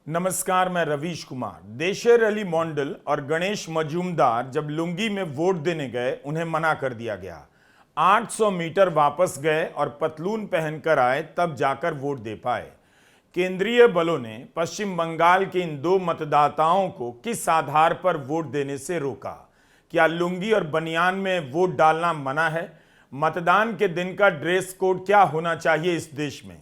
नमस्कार, मैं रवीश कुमार। देशेर अली मोंडल और गणेश मजूमदार जब लुंगी में वोट देने गए, उन्हें मना कर दिया गया। 800 मीटर वापस गए और पतलून पहनकर आए, तब जाकर वोट दे पाए। केंद्रीय बलों ने पश्चिम बंगाल के इन दो मतदाताओं को किस आधार पर वोट देने से रोका? क्या लुंगी और बनियान में वोट डालना मना है? मतदान के दिन का ड्रेस कोड क्या होना चाहिए इस देश में?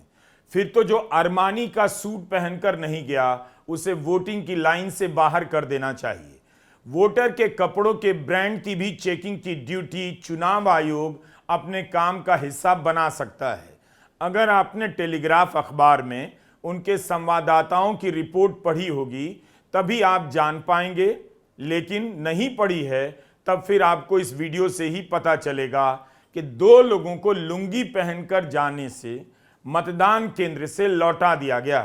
फिर तो जो अरमानी का सूट पहनकर नहीं गया, उसे वोटिंग की लाइन से बाहर कर देना चाहिए। वोटर के कपड़ों के ब्रांड की भी चेकिंग की ड्यूटी चुनाव आयोग अपने काम का हिस्सा बना सकता है। अगर आपने टेलीग्राफ अखबार में उनके संवाददाताओं की रिपोर्ट पढ़ी होगी, तभी आप जान पाएंगे, लेकिन नहीं पढ़ी है तब फिर आपको इस वीडियो से ही पता चलेगा कि दो लोगों को लुंगी पहनकर जाने से मतदान केंद्र से लौटा दिया गया।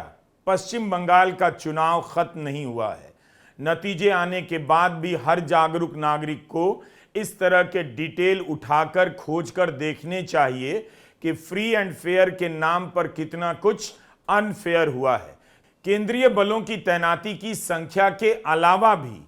पश्चिम बंगाल का चुनाव खत्म नहीं हुआ है। नतीजे आने के बाद भी हर जागरूक नागरिक को इस तरह के डिटेल उठाकर खोजकर देखने चाहिए कि फ्री एंड फेयर के नाम पर कितना कुछ अनफेयर हुआ है। केंद्रीय बलों की तैनाती की संख्या के अलावा भी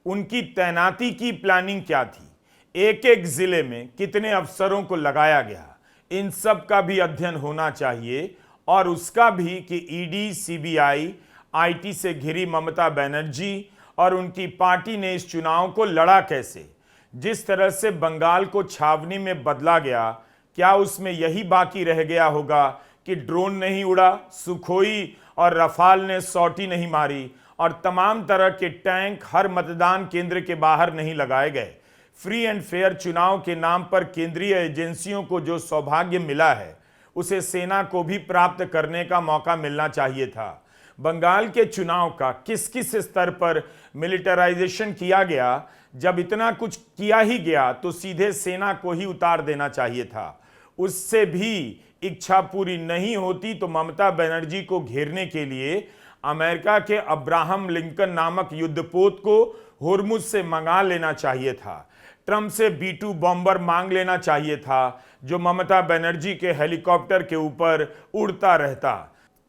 उनकी तैनाती की प्लानिंग क्या थी, एक एक जिले में कितने अफसरों को लगाया गया, इन सब का भी अध्ययन होना चाहिए। और उसका भी कि ईडी, सीबीआई, आईटी से घिरी ममता बनर्जी और उनकी पार्टी ने इस चुनाव को लड़ा कैसे। जिस तरह से बंगाल को छावनी में बदला गया, क्या उसमें यही बाकी रह गया होगा कि ड्रोन नहीं उड़ा, सुखोई और रफाल ने सौटी नहीं मारी और तमाम तरह के टैंक हर मतदान केंद्र के बाहर नहीं लगाए गए। फ्री एंड फेयर चुनाव के नाम पर केंद्रीय एजेंसियों को जो सौभाग्य मिला है, उसे सेना को भी प्राप्त करने का मौका मिलना चाहिए था। बंगाल के चुनाव का किस किस स्तर पर मिलिटराइजेशन किया गया? जब इतना कुछ किया ही गया तो सीधे सेना को ही उतार देना चाहिए था। उससे भी इच्छा पूरी नहीं होती तो ममता बनर्जी को घेरने के लिए अमेरिका के अब्राहम लिंकन नामक युद्धपोत को होर्मुज से मंगा लेना चाहिए था। ट्रंप से B-2 बॉम्बर मांग लेना चाहिए था, जो ममता बनर्जी के हेलीकॉप्टर के ऊपर उड़ता रहता।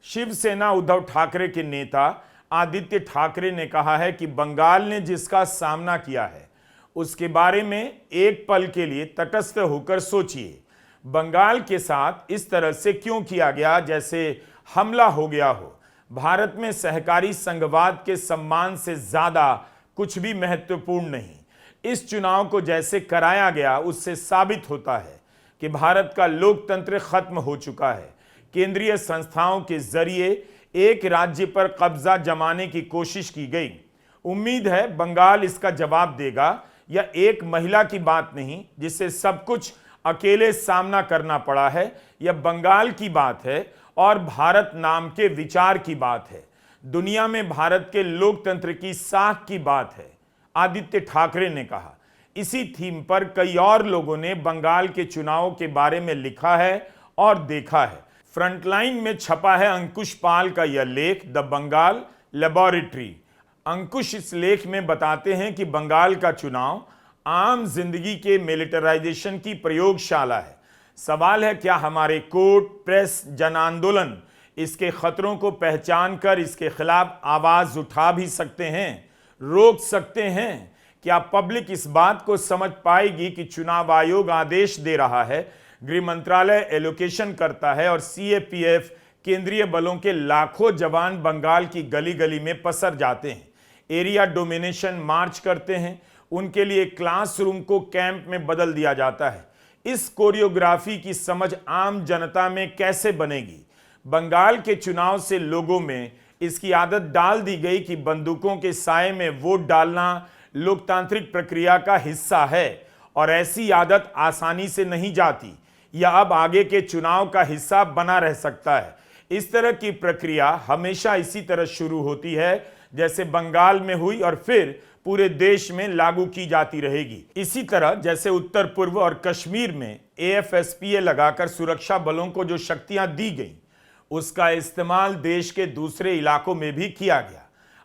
शिवसेना उद्धव ठाकरे के नेता आदित्य ठाकरे ने कहा है कि बंगाल ने जिसका सामना किया है, उसके बारे में एक पल के लिए तटस्थ होकर सोचिए। बंगाल के साथ इस तरह से क्यों किया गया जैसे हमला हो गया हो? भारत में सहकारी संघवाद के सम्मान से ज्यादा कुछ भी महत्वपूर्ण नहीं। इस चुनाव को जैसे कराया गया, उससे साबित होता है कि भारत का लोकतंत्र खत्म हो चुका है। केंद्रीय संस्थाओं के जरिए एक राज्य पर कब्जा जमाने की कोशिश की गई। उम्मीद है बंगाल इसका जवाब देगा। यह एक महिला की बात नहीं जिसे सब कुछ अकेले सामना करना पड़ा है। यह बंगाल की बात है और भारत नाम के विचार की बात है। दुनिया में भारत के लोकतंत्र की साख की बात है, आदित्य ठाकरे ने कहा। इसी थीम पर कई और लोगों ने बंगाल के चुनाव के बारे में लिखा है और देखा है। फ्रंटलाइन में छपा है अंकुश पाल का यह लेख, द बंगाल लेबोरेटरी। अंकुश इस लेख में बताते हैं कि बंगाल का चुनाव आम जिंदगी के मिलिटराइजेशन की प्रयोगशाला है। सवाल है, क्या हमारे कोर्ट, प्रेस, जन आंदोलन इसके खतरों को पहचान कर इसके खिलाफ आवाज उठा भी सकते हैं, रोक सकते हैं? क्या पब्लिक इस बात को समझ पाएगी कि चुनाव आयोग आदेश दे रहा है, गृह मंत्रालय एलोकेशन करता है और सीएपीएफ केंद्रीय बलों के लाखों जवान बंगाल की गली गली में पसर जाते हैं, एरिया डोमिनेशन मार्च करते हैं, उनके लिए क्लासरूम को कैंप में बदल दिया जाता है? इस कोरियोग्राफी की समझ आम जनता में कैसे बनेगी? बंगाल के चुनाव से लोगों में इसकी आदत डाल दी गई कि बंदूकों के साए में वोट डालना लोकतांत्रिक प्रक्रिया का हिस्सा है और ऐसी आदत आसानी से नहीं जाती। यह अब आगे के चुनाव का हिस्सा बना रह सकता है। इस तरह की प्रक्रिया हमेशा इसी तरह शुरू होती है जैसे बंगाल में हुई और फिर पूरे देश में लागू की जाती रहेगी। इसी तरह जैसे उत्तर पूर्व और कश्मीर में AFSPA लगाकर सुरक्षा बलों को जो शक्तियां दी गई, उसका इस्तेमाल देश के दूसरे इलाकों में भी किया गया।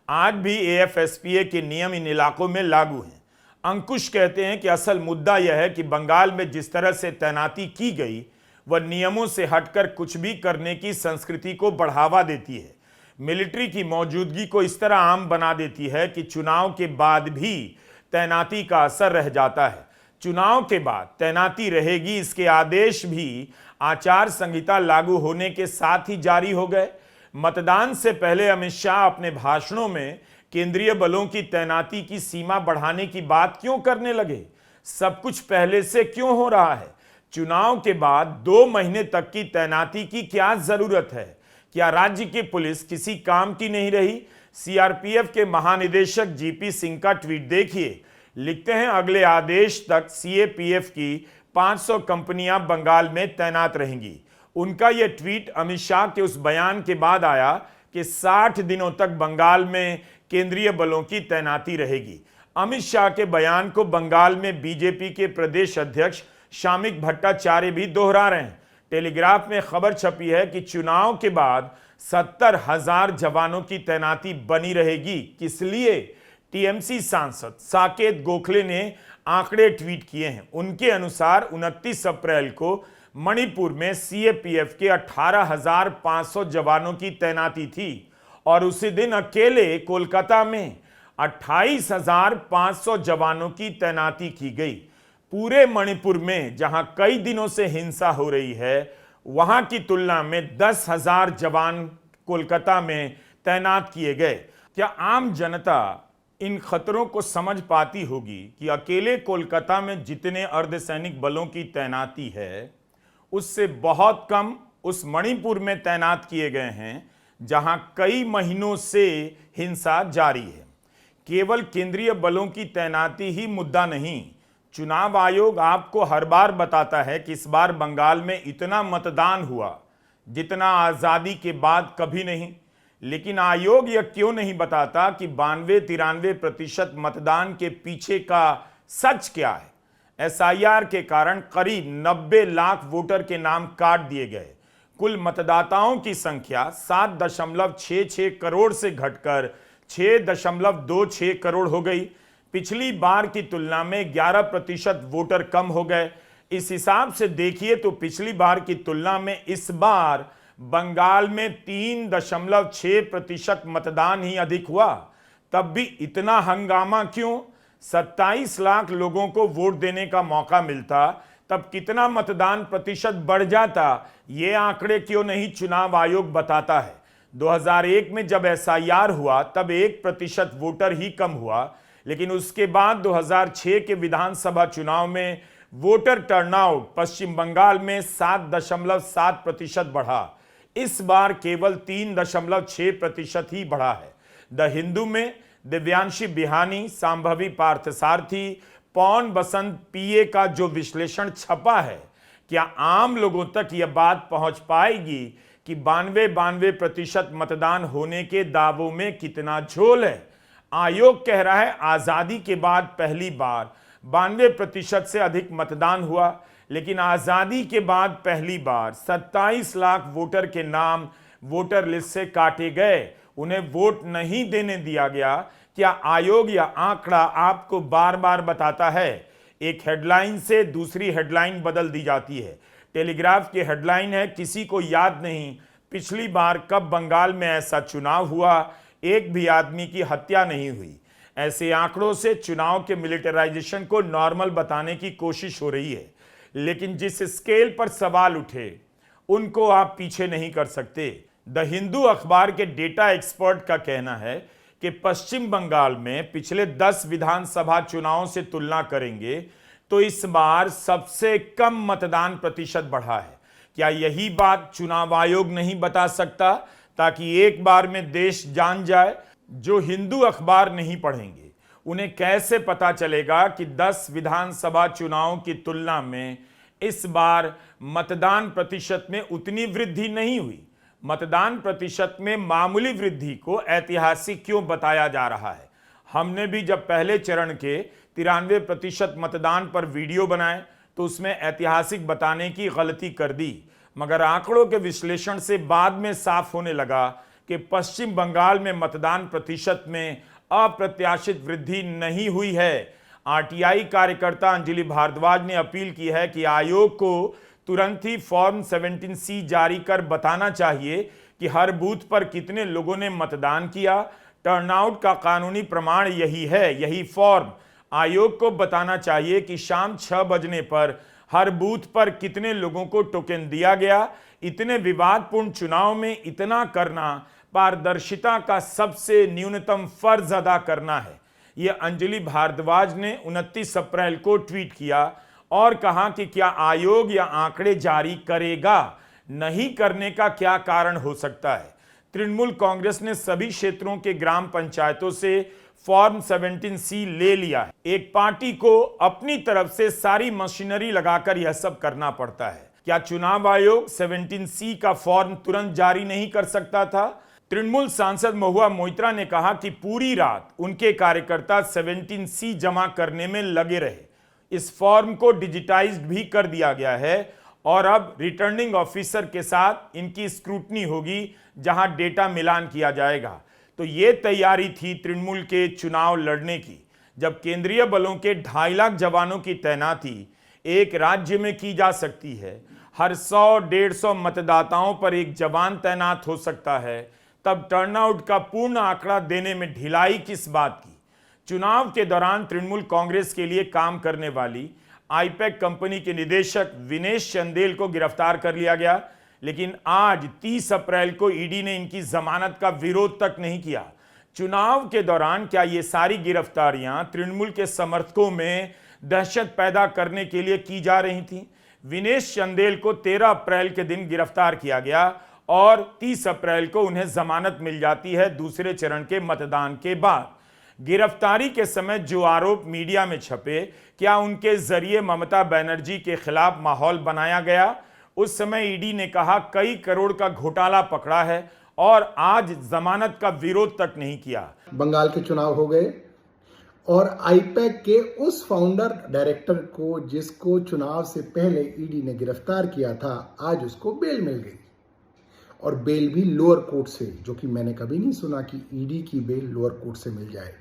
आज भी AFSPA के नियम इन इलाकों में लागू हैं। अंकुश कहते हैं कि असल मुद्दा यह है कि बंगाल में जिस तरह से तैनाती की गई, वह नियमों से हटकर कुछ भी करने की संस्कृति को बढ़ावा देती है। मिलिट्री की मौजूदगी को इस तरह आम बना देती है कि चुनाव के बाद भी तैनाती का असर रह जाता है। चुनाव के बाद तैनाती रहेगी, इसके आदेश भी आचार संहिता लागू होने के साथ ही जारी हो गए। मतदान से पहले अमित शाह अपने भाषणों में केंद्रीय बलों की तैनाती की सीमा बढ़ाने की बात क्यों करने लगे? सब कुछ पहले से क्यों हो रहा है? चुनाव के बाद 2 महीने तक की तैनाती की क्या जरूरत है? क्या राज्य की पुलिस किसी काम की नहीं रही? सीआरपीएफ के महानिदेशक जीपी सिंह का ट्वीट देखिए। लिखते हैं, अगले आदेश तक सीएपीएफ की 500 कंपनियां बंगाल में तैनात रहेंगी। उनका यह ट्वीट अमित शाह के उस बयान के बाद आया कि 60 दिनों तक बंगाल में केंद्रीय बलों की तैनाती रहेगी। अमित शाह के बयान को बंगाल में बीजेपी के प्रदेश अध्यक्ष शामिक भट्टाचार्य भी दोहरा रहे हैं। टेलीग्राफ में खबर छपी है कि चुनाव के बाद 70,000 जवानों की तैनाती बनी रहेगी। किस लिए? टीएमसी सांसद साकेत गोखले ने आंकड़े ट्वीट किए हैं। उनके अनुसार 29 अप्रैल को मणिपुर में सीएपीएफ के 18,500 जवानों की तैनाती थी और उसी दिन अकेले कोलकाता में 28,500 जवानों की तैनाती की गई। पूरे मणिपुर में जहां कई दिनों से हिंसा हो रही है, वहां की तुलना में 10,000 जवान कोलकाता में तैनात किए गए। क्या आम जनता इन खतरों को समझ पाती होगी कि अकेले कोलकाता में जितने अर्धसैनिक बलों की तैनाती है, उससे बहुत कम उस मणिपुर में तैनात किए गए हैं जहां कई महीनों से हिंसा जारी है। केवल केंद्रीय बलों की तैनाती ही मुद्दा नहीं। चुनाव आयोग आपको हर बार बताता है कि इस बार बंगाल में इतना मतदान हुआ जितना आजादी के बाद कभी नहीं, लेकिन आयोग यह क्यों नहीं बताता कि 92-93% मतदान के पीछे का सच क्या है? एसआईआर के कारण करीब 90 लाख वोटर के नाम काट दिए गए। कुल मतदाताओं की संख्या 7.66 करोड़ से घटकर 6.26 करोड़ हो गई। पिछली बार की तुलना में 11% वोटर कम हो गए। इस हिसाब से देखिए तो पिछली बार की तुलना में इस बार बंगाल में 3.6% मतदान ही अधिक हुआ। तब भी इतना हंगामा क्यों? 27 लाख लोगों को वोट देने का मौका मिलता, तब कितना मतदान प्रतिशत बढ़ जाता? ये आंकड़े क्यों नहीं चुनाव आयोग बताता है? 2001 में जब एसआईआर हुआ तब 1% वोटर ही कम हुआ, लेकिन उसके बाद 2006 के विधानसभा चुनाव में वोटर टर्नआउट पश्चिम बंगाल में 7.7% बढ़ा। इस बार केवल 3.6% ही बढ़ा है। द हिंदू में दिव्यांशी बिहानी, सांभवी पार्थसारथी, पौन बसंत पीए का जो विश्लेषण छपा है, क्या आम लोगों तक यह बात पहुंच पाएगी कि 92% मतदान होने के दावों में कितना झोल है? आयोग कह रहा है आजादी के बाद पहली बार 92% से अधिक मतदान हुआ, लेकिन आजादी के बाद पहली बार 27 लाख वोटर के नाम वोटर लिस्ट से काटे गए, उन्हें वोट नहीं देने दिया गया। क्या आयोग यह आंकड़ा आपको बार बार बताता है? एक हेडलाइन से दूसरी हेडलाइन बदल दी जाती है। टेलीग्राफ की हेडलाइन है, किसी को याद नहीं पिछली बार कब बंगाल में ऐसा चुनाव हुआ, एक भी आदमी की हत्या नहीं हुई। ऐसे आंकड़ों से चुनाव के मिलिटराइजेशन को नॉर्मल बताने की कोशिश हो रही है, लेकिन जिस स्केल पर सवाल उठे उनको आप पीछे नहीं कर सकते। द हिंदू अखबार के डेटा एक्सपर्ट का कहना है कि पश्चिम बंगाल में पिछले 10 विधानसभा चुनावों से तुलना करेंगे तो इस बार सबसे कम मतदान प्रतिशत बढ़ा है। क्या यही बात चुनाव आयोग नहीं बता सकता, ताकि एक बार में देश जान जाए? जो हिंदू अखबार नहीं पढ़ेंगे उन्हें कैसे पता चलेगा कि 10 विधानसभा चुनावों की तुलना में इस बार मतदान प्रतिशत में उतनी वृद्धि नहीं हुई? मतदान प्रतिशत में मामूली वृद्धि को ऐतिहासिक क्यों बताया जा रहा है? हमने भी जब पहले चरण के 93% मतदान पर वीडियो बनाए तो उसमें ऐतिहासिक बताने की गलती कर दी, मगर आंकड़ों के विश्लेषण से बाद में साफ होने लगा कि पश्चिम बंगाल में मतदान प्रतिशत में अप्रत्याशित वृद्धि नहीं हुई है। आरटीआई कार्यकर्ता अंजलि भारद्वाज ने अपील की है कि आयोग को तुरंत ही फॉर्म 17C जारी कर बताना चाहिए कि हर बूथ पर कितने लोगों ने मतदान किया। टर्नआउट का कानूनी प्रमाण यही है, यही फॉर्म। आयोग को बताना चाहिए कि शाम 6 बजने पर हर बूथ पर कितने लोगों को टोकन दिया गया। इतने विवादपूर्ण चुनाव में इतना करना पारदर्शिता का सबसे न्यूनतम फर्ज अदा करना है। यह अंजलि भारद्वाज ने 29 अप्रैल को ट्वीट किया और कहा कि क्या आयोग या आंकड़े जारी करेगा, नहीं करने का क्या कारण हो सकता है। तृणमूल कांग्रेस ने सभी क्षेत्रों के ग्राम पंचायतों से फॉर्म 17C ले लिया है। एक पार्टी को अपनी तरफ से सारी मशीनरी लगाकर यह सब करना पड़ता है। क्या चुनाव आयोग 17C का फॉर्म तुरंत जारी नहीं कर सकता था? तृणमूल सांसद महुआ मोइत्रा ने कहा कि पूरी रात उनके कार्यकर्ता 17C जमा करने में लगे रहे। इस फॉर्म को डिजिटाइज्ड भी कर दिया गया है और अब रिटर्निंग ऑफिसर के साथ इनकी स्क्रूटनी होगी, जहां डेटा मिलान किया जाएगा। तो ये तैयारी थी तृणमूल के चुनाव लड़ने की, जब केंद्रीय बलों के 2.5 लाख जवानों की तैनाती एक राज्य में की जा सकती है, हर 100-150 मतदाताओं पर एक जवान तैनात हो सकता है, तब टर्नआउट का पूर्ण आंकड़ा देने में ढिलाई किस बात की। चुनाव के दौरान तृणमूल कांग्रेस के लिए काम करने वाली आईपैक कंपनी के निदेशक विनेश चंदेल को गिरफ्तार कर लिया गया, लेकिन आज 30 अप्रैल को ईडी ने इनकी जमानत का विरोध तक नहीं किया। चुनाव के दौरान क्या ये सारी गिरफ्तारियां तृणमूल के समर्थकों में दहशत पैदा करने के लिए की जा रही थीं? विनेश चंदेल को 13 अप्रैल के दिन गिरफ्तार किया गया और 30 अप्रैल को उन्हें जमानत मिल जाती है दूसरे चरण के मतदान के बाद। गिरफ्तारी के समय जो आरोप मीडिया में छपे, क्या उनके जरिए ममता बनर्जी के खिलाफ माहौल बनाया गया? उस समय ईडी ने कहा कई करोड़ का घोटाला पकड़ा है और आज जमानत का विरोध तक नहीं किया। बंगाल के चुनाव हो गए और आईपैक के उस फाउंडर डायरेक्टर को, जिसको चुनाव से पहले ईडी ने गिरफ्तार किया था, आज उसको बेल मिल गई और बेल भी लोअर कोर्ट से, जो कि मैंने कभी नहीं सुना कि ईडी की बेल लोअर कोर्ट से मिल जाए।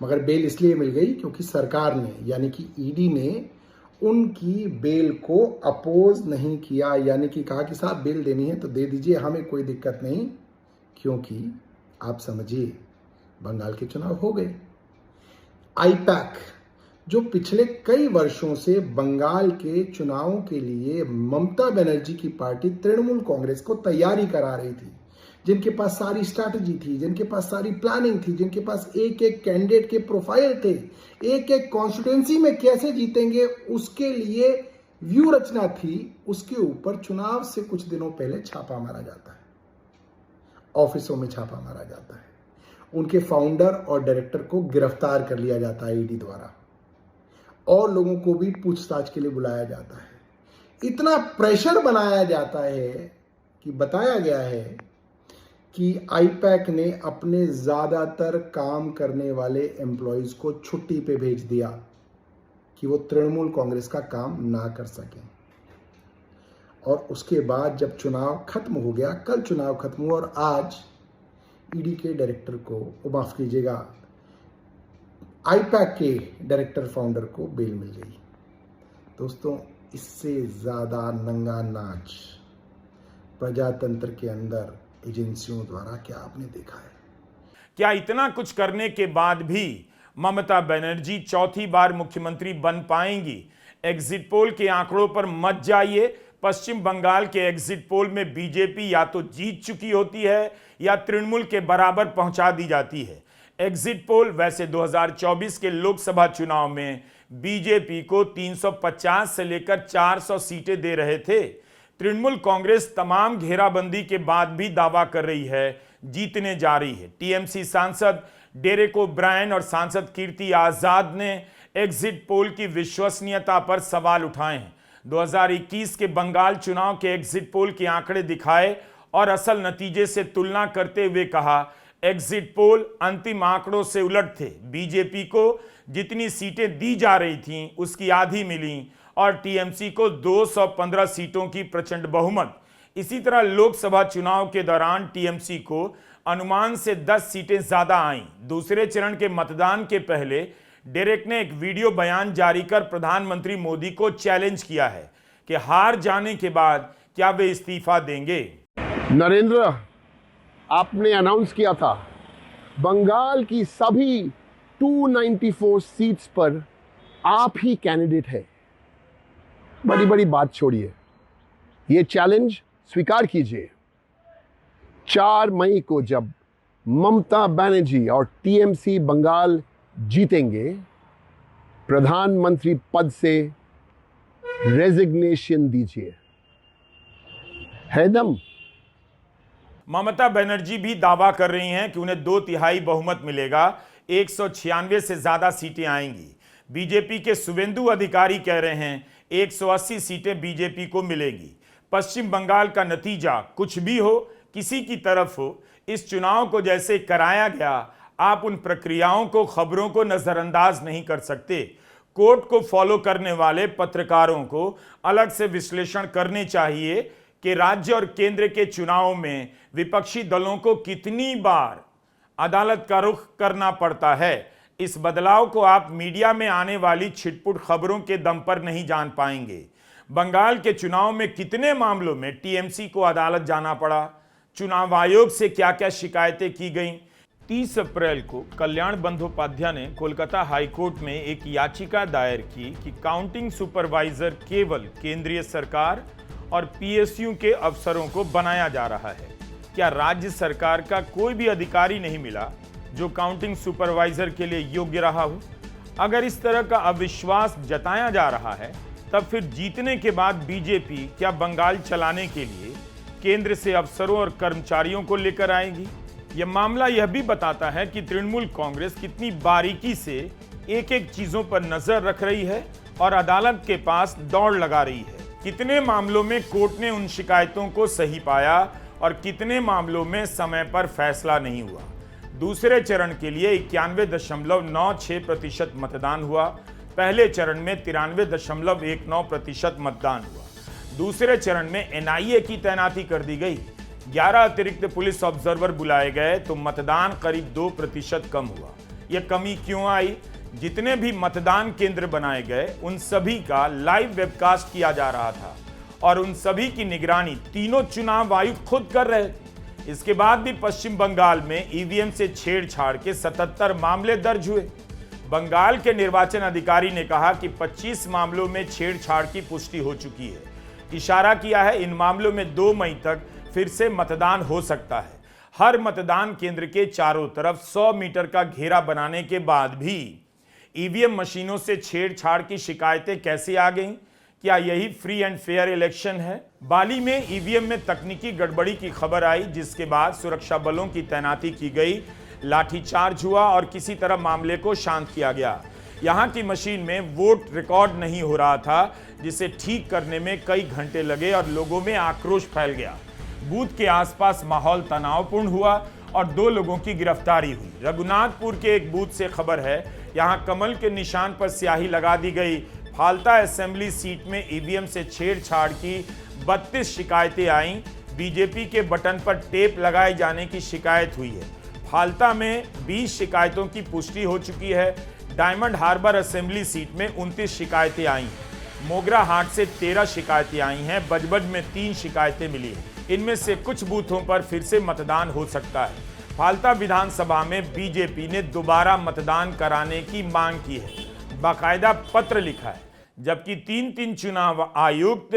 मगर बेल इसलिए मिल गई क्योंकि सरकार ने, यानी कि ईडी ने उनकी बेल को अपोज नहीं किया, यानी कि कहा कि साहब बेल देनी है तो दे दीजिए, हमें कोई दिक्कत नहीं, क्योंकि आप समझिए बंगाल के चुनाव हो गए। आईपैक जो पिछले कई वर्षों से बंगाल के चुनावों के लिए ममता बनर्जी की पार्टी तृणमूल कांग्रेस को तैयारी करा रही थी, जिनके पास सारी स्ट्रैटेजी थी, जिनके पास सारी प्लानिंग थी, जिनके पास एक एक कैंडिडेट के प्रोफाइल थे, एक एक कॉन्स्टिट्यूएंसी में कैसे जीतेंगे उसके लिए व्यू रचना थी, उसके ऊपर चुनाव से कुछ दिनों पहले छापा मारा जाता है, ऑफिसों में छापा मारा जाता है, उनके फाउंडर और डायरेक्टर को गिरफ्तार कर लिया जाता है ईडी द्वारा और लोगों को भी पूछताछ के लिए बुलाया जाता है। इतना प्रेशर बनाया जाता है कि बताया गया है कि आईपैक ने अपने ज्यादातर काम करने वाले एम्प्लॉयज को छुट्टी पे भेज दिया कि वो तृणमूल कांग्रेस का काम ना कर सकें। और उसके बाद जब चुनाव खत्म हो गया, कल चुनाव खत्म हुआ और आज ईडी के डायरेक्टर को, माफ कीजिएगा, आईपैक के डायरेक्टर फाउंडर को बेल मिल गई। दोस्तों, इससे ज्यादा नंगा नाच प्रजातंत्र के अंदर एजेंसियों द्वारा क्या आपने देखा है? क्या इतना कुछ करने के बाद भी ममता बनर्जी चौथी बार मुख्यमंत्री बन पाएंगी? एग्जिट पोल के आंकड़ों पर मत जाइए। पश्चिम बंगाल के एग्जिट पोल में बीजेपी या तो जीत चुकी होती है या तृणमूल के बराबर पहुंचा दी जाती है। एग्जिट पोल वैसे 2024 के लोकसभा चुनाव में बीजेपी को 350 से लेकर 400 सीटें दे रहे थे। तृणमूल कांग्रेस तमाम घेराबंदी के बाद भी दावा कर रही है जीतने जा रही है। टीएमसी सांसद डेरेक ओब्रायन और सांसद कीर्ति आजाद ने एग्जिट पोल की विश्वसनीयता पर सवाल उठाए हैं। 2021 के बंगाल चुनाव के एग्जिट पोल के आंकड़े दिखाए और असल नतीजे से तुलना करते हुए कहा, एग्जिट पोल अंतिम आंकड़ों से उलट थे। बीजेपी को जितनी सीटें दी जा रही थीं उसकी आधी मिली और टीएमसी को 215 सीटों की प्रचंड बहुमत। इसी तरह लोकसभा चुनाव के दौरान टीएमसी को अनुमान से 10 सीटें ज्यादा आईं। दूसरे चरण के मतदान के पहले डेरेक ने एक वीडियो बयान जारी कर प्रधानमंत्री मोदी को चैलेंज किया है कि हार जाने के बाद क्या वे इस्तीफा देंगे। नरेंद्र आपने अनाउंस किया था बंगाल की सभी 294 सीट्स पर आप ही कैंडिडेट है। बड़ी बड़ी बात छोड़िए, ये चैलेंज स्वीकार कीजिए। 4 मई को जब ममता बनर्जी और टीएमसी बंगाल जीतेंगे, प्रधानमंत्री पद से रेजिग्नेशन दीजिए। है दम? ममता बनर्जी भी दावा कर रही हैं कि उन्हें 2/3 बहुमत मिलेगा, 196 से ज्यादा सीटें आएंगी। बीजेपी के शुभेंदु अधिकारी कह रहे हैं 180 सीटें बीजेपी को मिलेगी। पश्चिम बंगाल का नतीजा कुछ भी हो, किसी की तरफ हो, इस चुनाव को जैसे कराया गया, आप उन प्रक्रियाओं को, खबरों को नजरअंदाज नहीं कर सकते। कोर्ट को फॉलो करने वाले पत्रकारों को अलग से विश्लेषण करने चाहिए कि राज्य और केंद्र के चुनाव में विपक्षी दलों को कितनी बार अदालत का रुख करना पड़ता है। इस बदलाव को आप मीडिया में आने वाली छिटपुट खबरों के दम पर नहीं जान पाएंगे। बंगाल के चुनाव में कितने मामलों में टीएमसी को अदालत जाना पड़ा, चुनाव आयोग से क्या क्या शिकायतें की गईं। 30 अप्रैल को कल्याण बंदोपाध्याय ने कोलकाता हाईकोर्ट में एक याचिका दायर की कि काउंटिंग सुपरवाइजर केवल केंद्रीय सरकार और पीएसयू के अफसरों को बनाया जा रहा है। क्या राज्य सरकार का कोई भी अधिकारी नहीं मिला जो काउंटिंग सुपरवाइजर के लिए योग्य रहा हो? अगर इस तरह का अविश्वास जताया जा रहा है, तब फिर जीतने के बाद बीजेपी क्या बंगाल चलाने के लिए केंद्र से अफसरों और कर्मचारियों को लेकर आएगी? यह मामला यह भी बताता है कि तृणमूल कांग्रेस कितनी बारीकी से एक एक चीजों पर नजर रख रही है और अदालत के पास दौड़ लगा रही है। कितने मामलों में कोर्ट ने उन शिकायतों को सही पाया और कितने मामलों में समय पर फैसला नहीं हुआ। दूसरे चरण के लिए 91.96% मतदान हुआ। पहले चरण में 93.19% मतदान हुआ। दूसरे चरण में एनआईए की तैनाती कर दी गई। 11 अतिरिक्त पुलिस ऑब्जर्वर बुलाए गए तो मतदान करीब 2% कम हुआ। यह कमी क्यों आई? जितने भी मतदान केंद्र बनाए गए उन सभी का लाइव वेबकास्ट किया जा रहा था और उन सभी की निगरानी तीनों चुनाव आयुक्त खुद कर रहे थे। इसके बाद भी पश्चिम बंगाल में ईवीएम से छेड़छाड़ के 77 मामले दर्ज हुए। बंगाल के निर्वाचन अधिकारी ने कहा कि 25 मामलों में छेड़छाड़ की पुष्टि हो चुकी है। इशारा किया है इन मामलों में 2 मई तक फिर से मतदान हो सकता है। हर मतदान केंद्र के चारों तरफ 100 मीटर का घेरा बनाने के बाद भी ईवीएम मशीनों से छेड़छाड़ की शिकायतें कैसे आ गईं? क्या यही फ्री एंड फेयर इलेक्शन है? बाली में ईवीएम में तकनीकी गड़बड़ी की खबर आई, जिसके बाद सुरक्षा बलों की तैनाती की गई, लाठीचार्ज हुआ और किसी तरह मामले को शांत किया गया। यहां की मशीन में वोट रिकॉर्ड नहीं हो रहा था, जिसे ठीक करने में कई घंटे लगे और लोगों में आक्रोश फैल गया। बूथ के आसपास माहौल तनावपूर्ण हुआ और 2 लोगों की गिरफ्तारी हुई। रघुनाथपुर के एक बूथ से खबर है, यहां कमल के निशान पर स्याही लगा दी गई। फाल्ता असेंबली सीट में ईवीएम से छेड़छाड़ की 32 शिकायतें आईं। बीजेपी के बटन पर टेप लगाए जाने की शिकायत हुई है। फाल्ता में 20 शिकायतों की पुष्टि हो चुकी है। डायमंड हार्बर असेंबली सीट में 29 शिकायतें आई हैं। मोगरा हाट से 13 शिकायतें आई हैं। बजबज में 3 शिकायतें मिली हैं। इनमें से कुछ बूथों पर फिर से मतदान हो सकता है। फाल्ता विधानसभा में बीजेपी ने दोबारा मतदान कराने की मांग की है, बाकायदा पत्र लिखा है, जबकि 3 चुनाव आयुक्त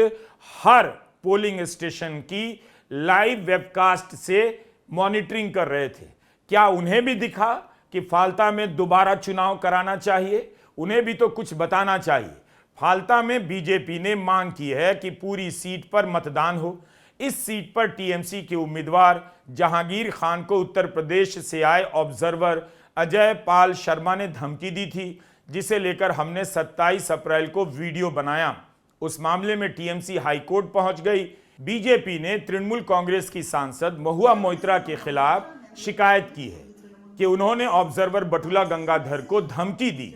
हर पोलिंग स्टेशन की लाइव वेबकास्ट से मॉनिटरिंग कर रहे थे। क्या उन्हें भी दिखा कि फाल्ता में दोबारा चुनाव कराना चाहिए? उन्हें भी तो कुछ बताना चाहिए। फाल्ता में बीजेपी ने मांग की है कि पूरी सीट पर मतदान हो। इस सीट पर टीएमसी के उम्मीदवार जहांगीर खान को उत्तर प्रदेश से आए ऑब्जर्वर अजय पाल शर्मा ने धमकी दी थी, जिसे लेकर हमने 27 अप्रैल को वीडियो बनाया। उस मामले में टीएमसी हाईकोर्ट पहुंच गई। बीजेपी ने तृणमूल कांग्रेस की सांसद महुआ मोइत्रा के खिलाफ शिकायत की है कि उन्होंने ऑब्जर्वर बटुला गंगाधर को धमकी दी।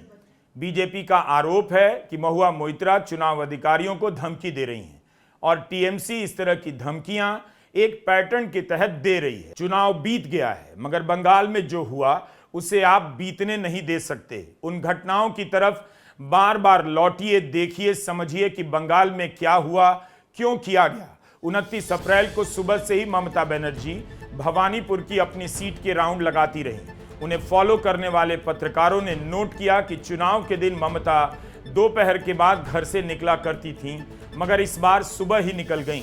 बीजेपी का आरोप है कि महुआ मोइत्रा चुनाव अधिकारियों को धमकी दे रही हैं और टीएमसी इस तरह की धमकियां एक पैटर्न के तहत दे रही है। चुनाव बीत गया है, मगर बंगाल में जो हुआ उसे आप बीतने नहीं दे सकते। उन घटनाओं की तरफ बार बार लौटिए, देखिए, समझिए कि बंगाल में क्या हुआ, क्यों किया गया। 29 अप्रैल को सुबह से ही ममता बनर्जी भवानीपुर की अपनी सीट के राउंड लगाती रहीं। उन्हें फॉलो करने वाले पत्रकारों ने नोट किया कि चुनाव के दिन ममता दोपहर के बाद घर से निकला करती थीं, मगर इस बार सुबह ही निकल गईं।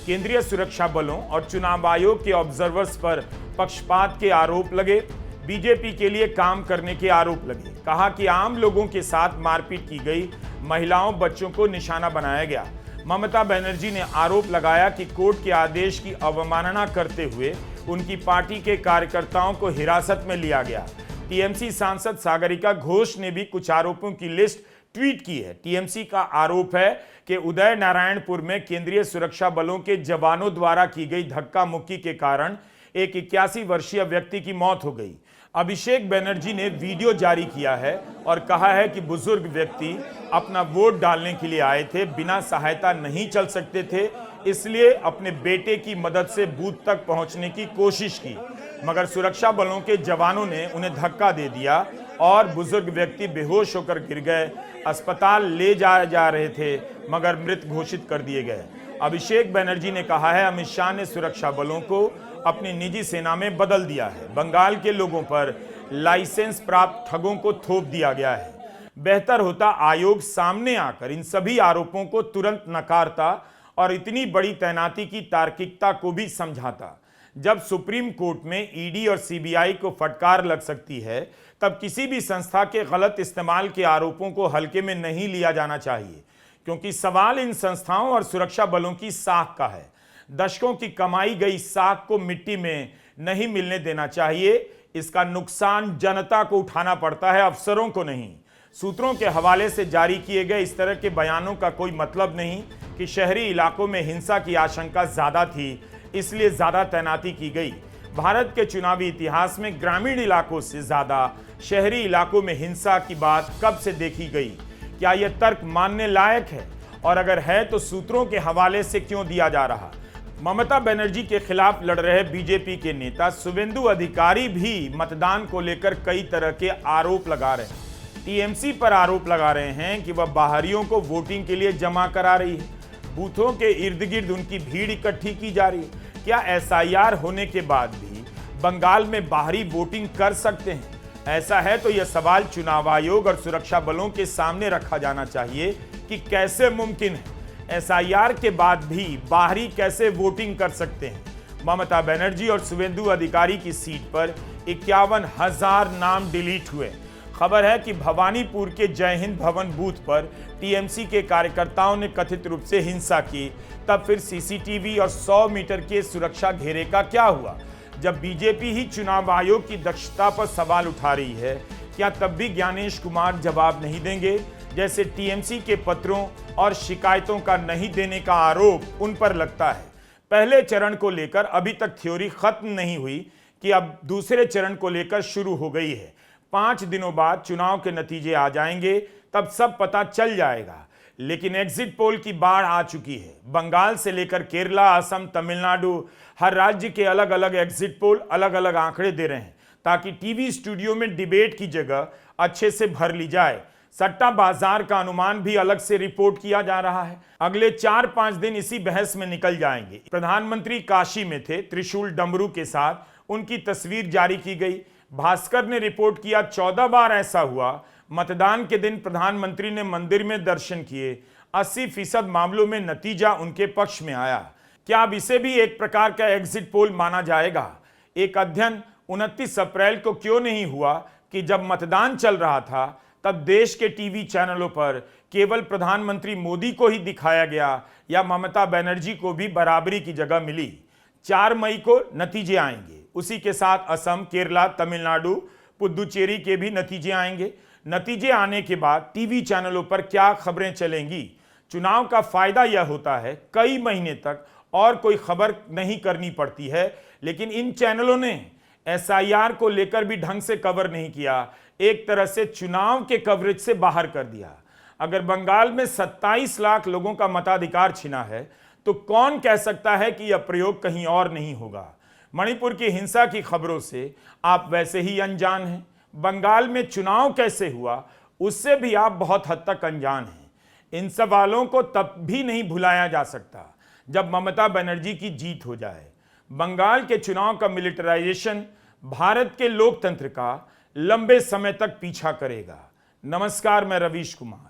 केंद्रीय सुरक्षा बलों और चुनाव आयोग के ऑब्जर्वर्स पर पक्षपात के आरोप लगे, बीजेपी के लिए काम करने के आरोप लगे। कहा कि आम लोगों के साथ मारपीट की गई, महिलाओं बच्चों को निशाना बनाया गया। ममता बनर्जी ने आरोप लगाया कि कोर्ट के आदेश की अवमानना करते हुए उनकी पार्टी के कार्यकर्ताओं को हिरासत में लिया गया। टीएमसी सांसद सागरिका घोष ने भी कुछ आरोपों की लिस्ट ट्वीट की है। टीएमसी का आरोप है कि उदय नारायणपुर में केंद्रीय सुरक्षा बलों के जवानों द्वारा की गई धक्का मुक्की के कारण एक 81 वर्षीय व्यक्ति की मौत हो गई। अभिषेक बनर्जी ने वीडियो जारी किया है और कहा है कि बुजुर्ग व्यक्ति अपना वोट डालने के लिए आए थे, बिना सहायता नहीं चल सकते थे, इसलिए अपने बेटे की मदद से बूथ तक पहुंचने की कोशिश की, मगर सुरक्षा बलों के जवानों ने उन्हें धक्का दे दिया और बुजुर्ग व्यक्ति बेहोश होकर गिर गए। अस्पताल ले जाए जा रहे थे, मगर मृत घोषित कर दिए गए। अभिषेक बनर्जी ने कहा है, अमित शाह ने सुरक्षा बलों को अपनी निजी सेना में बदल दिया है। बंगाल के लोगों पर लाइसेंस प्राप्त ठगों को थोप दिया गया है। बेहतर होता आयोग सामने आकर इन सभी आरोपों को तुरंत नकारता और इतनी बड़ी तैनाती की तार्किकता को भी समझाता। जब सुप्रीम कोर्ट में ईडी और सीबीआई को फटकार लग सकती है, तब किसी भी संस्था के गलत इस्तेमाल के आरोपों को हल्के में नहीं लिया जाना चाहिए, क्योंकि सवाल इन संस्थाओं और सुरक्षा बलों की साख का है। दशकों की कमाई गई साख को मिट्टी में नहीं मिलने देना चाहिए। इसका नुकसान जनता को उठाना पड़ता है, अफसरों को नहीं। सूत्रों के हवाले से जारी किए गए इस तरह के बयानों का कोई मतलब नहीं कि शहरी इलाकों में हिंसा की आशंका ज्यादा थी, इसलिए ज्यादा तैनाती की गई। भारत के चुनावी इतिहास में ग्रामीण इलाकों से ज्यादा शहरी इलाकों में हिंसा की बात कब से देखी गई? क्या यह तर्क मानने लायक है? और अगर है तो सूत्रों के हवाले से क्यों दिया जा रहा? ममता बनर्जी के खिलाफ लड़ रहे बीजेपी के नेता शुवेंदु अधिकारी भी मतदान को लेकर कई तरह के आरोप लगा रहे हैं। टीएमसी पर आरोप लगा रहे हैं कि वह बाहरियों को वोटिंग के लिए जमा करा रही है, बूथों के इर्द गिर्द उनकी भीड़ इकट्ठी की जा रही है। क्या एसआईआर होने के बाद भी बंगाल में बाहरी वोटिंग कर सकते हैं? ऐसा है तो यह सवाल चुनाव आयोग और सुरक्षा बलों के सामने रखा जाना चाहिए कि कैसे मुमकिन है, एसआईआर के बाद भी बाहरी कैसे वोटिंग कर सकते हैं। ममता बनर्जी और शुवेंदु अधिकारी की सीट पर 51,000 नाम डिलीट हुए। खबर है कि भवानीपुर के जय हिंद भवन बूथ पर टीएमसी के कार्यकर्ताओं ने कथित रूप से हिंसा की। तब फिर सीसीटीवी और 100 मीटर के सुरक्षा घेरे का क्या हुआ? जब बीजेपी ही चुनाव आयोग की दक्षता पर सवाल उठा रही है, क्या तब भी ज्ञानेश कुमार जवाब नहीं देंगे? जैसे टीएमसी के पत्रों और शिकायतों का नहीं देने का आरोप उन पर लगता है। पहले चरण को लेकर अभी तक थ्योरी खत्म नहीं हुई कि अब दूसरे चरण को लेकर शुरू हो गई है। 5 दिनों बाद चुनाव के नतीजे आ जाएंगे, तब सब पता चल जाएगा। लेकिन एग्जिट पोल की बाढ़ आ चुकी है। बंगाल से लेकर केरला, असम, तमिलनाडु, हर राज्य के अलग अलग एग्जिट पोल अलग अलग आंकड़े दे रहे हैं, ताकि टीवी स्टूडियो में डिबेट की जगह अच्छे से भर ली जाए। सट्टा बाजार का अनुमान भी अलग से रिपोर्ट किया जा रहा है। अगले 4-5 दिन इसी बहस में निकल जाएंगे। प्रधानमंत्री काशी में थे, त्रिशूल डमरू के साथ उनकी तस्वीर जारी की गई। भास्कर ने रिपोर्ट किया 14 बार ऐसा हुआ। मतदान के दिन प्रधानमंत्री ने मंदिर में दर्शन किए। 80% मामलों में नतीजा उनके पक्ष में आया। क्या अब इसे भी एक प्रकार का एग्जिट पोल माना जाएगा? एक अध्ययन 29 अप्रैल को क्यों नहीं हुआ कि जब मतदान चल रहा था तब देश के टीवी चैनलों पर केवल प्रधानमंत्री मोदी को ही दिखाया गया या ममता बनर्जी को भी बराबरी की जगह मिली? 4 मई को नतीजे आएंगे। उसी के साथ असम, केरला, तमिलनाडु, पुदुचेरी के भी नतीजे आएंगे। नतीजे आने के बाद टीवी चैनलों पर क्या खबरें चलेंगी? चुनाव का फायदा यह होता है कई महीने तक और कोई खबर नहीं करनी पड़ती है, लेकिन इन चैनलों ने एसआईआर को लेकर भी ढंग से कवर नहीं किया, एक तरह से चुनाव के कवरेज से बाहर कर दिया। अगर बंगाल में 27 लाख लोगों का मताधिकार छिना है, तो कौन कह सकता है कि यह प्रयोग कहीं और नहीं होगा? मणिपुर की हिंसा की खबरों से आप वैसे ही अनजान हैं। बंगाल में चुनाव कैसे हुआ, उससे भी आप बहुत हद तक अनजान हैं। इन सवालों को तब भी नहीं भुलाया जा सकता जब ममता बनर्जी की जीत हो जाए। बंगाल के चुनाव का मिलिटराइजेशन भारत के लोकतंत्र का लंबे समय तक पीछा करेगा। नमस्कार, मैं रवीश कुमार।